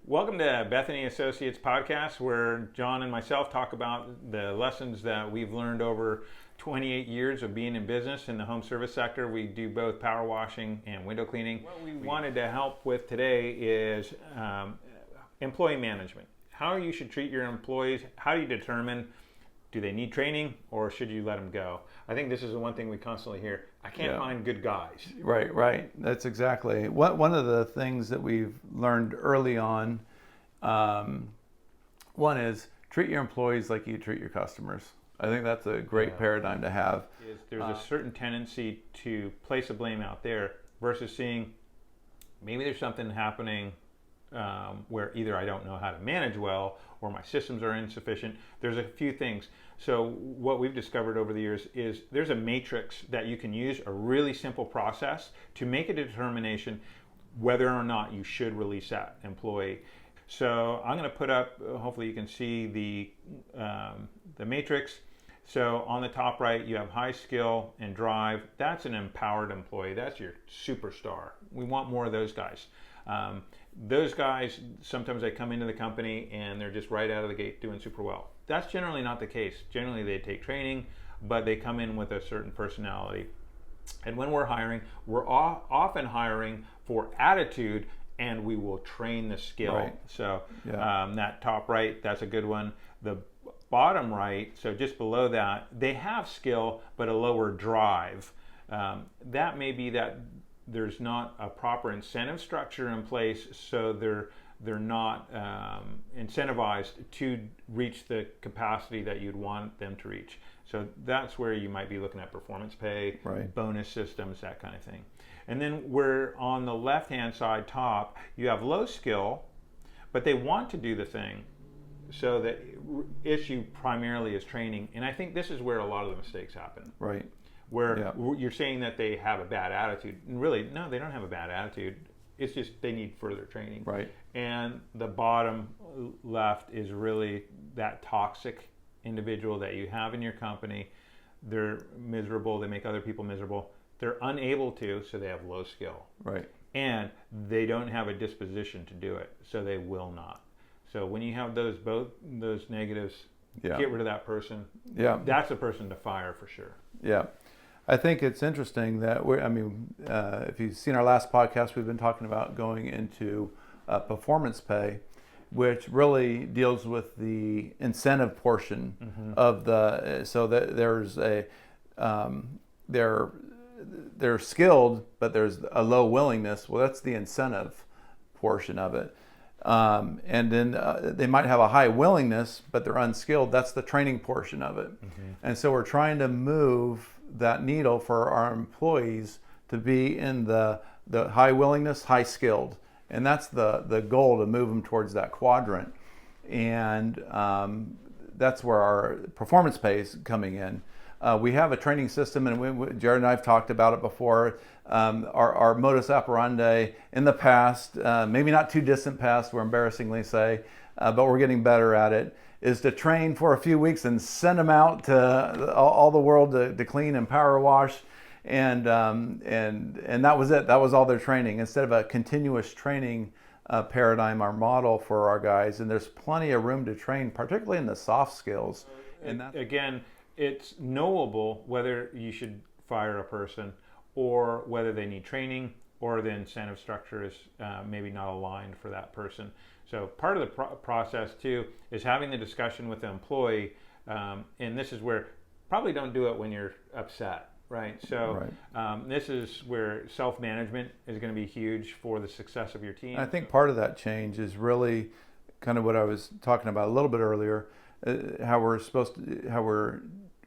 Welcome to Bethany Associates Podcast, where John and myself talk about the lessons that we've learned over 28 years of being in business in the home service sector. We do both power washing and window cleaning. What we wanted to help with today is employee management. How you should treat your employees. How do you determine, do they need training or should you let them go? I think this is the one thing we constantly hear. I can't find good guys. Right. That's exactly one of the things that we've learned early on. One is treat your employees like you treat your customers. I think that's a great paradigm to have. There's a certain tendency to place the blame out there versus seeing maybe there's something happening where either I don't know how to manage well or my systems are insufficient. There's a few things. So what we've discovered over the years is there's a matrix that you can use, a really simple process to make a determination whether or not you should release that employee. So I'm going to put up, hopefully you can see the matrix. So on the top right, you have high skill and drive. That's an empowered employee. That's your superstar. We want more of those guys. Those guys, sometimes they come into the company and they're just right out of the gate doing super well. That's generally not the case. Generally they take training, but they come in with a certain personality. And when we're hiring, we're often hiring for attitude, and we will train the skill. Right. So that top right, that's a good one. The bottom right, so just below that, they have skill but a lower drive. That may be that there's not a proper incentive structure in place, so they're not incentivized to reach the capacity that you'd want them to reach. So that's where you might be looking at performance pay, bonus systems, that kind of thing. And then we're on the left-hand side top, you have low skill, but they want to do the thing. So the issue primarily is training. And I think this is where a lot of the mistakes happen. Right. Where you're saying that they have a bad attitude. And really, no, they don't have a bad attitude. It's just they need further training. Right. And the bottom left is really that toxic individual that you have in your company. They're miserable. They make other people miserable. They're unable to, so they have low skill. Right. And they don't have a disposition to do it, so they will not. So when you have those negatives, get rid of that person. Yeah. That's a person to fire for sure. Yeah. I think it's interesting that if you've seen our last podcast, we've been talking about going into performance pay, which really deals with the incentive portion of so that there's they're skilled, but there's a low willingness. Well, that's the incentive portion of it. And then they might have a high willingness, but they're unskilled. That's the training portion of it. And so we're trying to move that needle for our employees to be in the high willingness, high skilled. And that's the goal, to move them towards that quadrant. And that's where our performance pay is coming in. We have a training system, and Jared and I have talked about it before. Our modus operandi in the past, maybe not too distant past, we're embarrassingly say, but we're getting better at it, is to train for a few weeks and send them out to all the world to clean and power wash, and that was it. That was all their training, instead of a continuous training paradigm, our model for our guys. And there's plenty of room to train, particularly in the soft skills. And again, it's knowable whether you should fire a person or whether they need training, or the incentive structure is maybe not aligned for that person. So part of the process too is having the discussion with the employee, and this is where probably don't do it when you're upset, right? So this is where self-management is going to be huge for the success of your team. I think part of that change is really kind of what I was talking about a little bit earlier,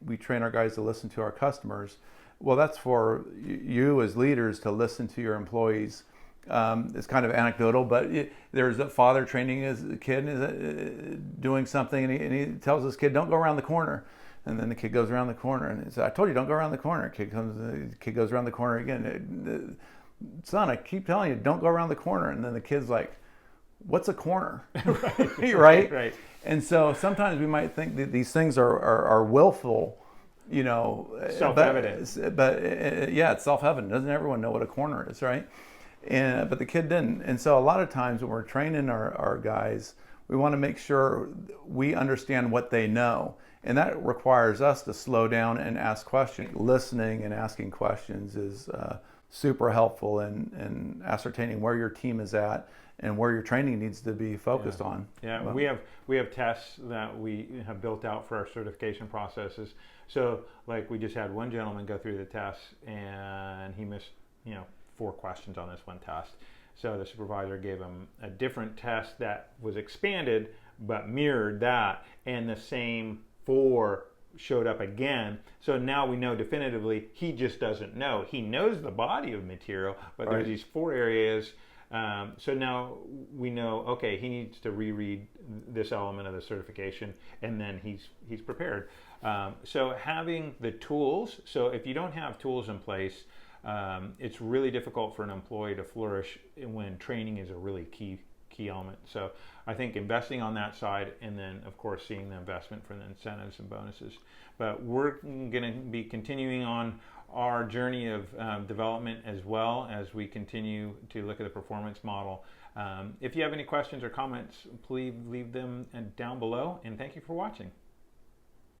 we train our guys to listen to our customers. Well, that's for you as leaders to listen to your employees. It's kind of anecdotal, but there's a father training his kid doing something, and he tells his kid, "Don't go around the corner." And then the kid goes around the corner, and he says, "I told you, don't go around the corner." Kid goes around the corner again. "Son, I keep telling you, don't go around the corner." And then the kid's like, "What's a corner?" Right. And so sometimes we might think that these things are willful, self-evident. But it's self-evident. Doesn't everyone know what a corner is, right? but the kid didn't. And so a lot of times when we're training our guys, we want to make sure we understand what they know. And that requires us to slow down and ask questions. Listening and asking questions is super helpful in ascertaining where your team is at and where your training needs to be focused on. Yeah, Well, we have tests that we have built out for our certification processes. So like we just had one gentleman go through the test and he missed 4 questions on this one test. So the supervisor gave him a different test that was expanded but mirrored that, and the same 4 showed up again. So now we know definitively he just doesn't know. He knows the body of material, but there's these 4 areas. So now we know, okay, he needs to reread this element of the certification, and then he's prepared. So having the tools, so if you don't have tools in place, it's really difficult for an employee to flourish when training is a really key element. So I think investing on that side, and then of course seeing the investment for the incentives and bonuses. But we're going to be continuing on our journey of development as well as we continue to look at the performance model. If you have any questions or comments, please leave them down below, and thank you for watching.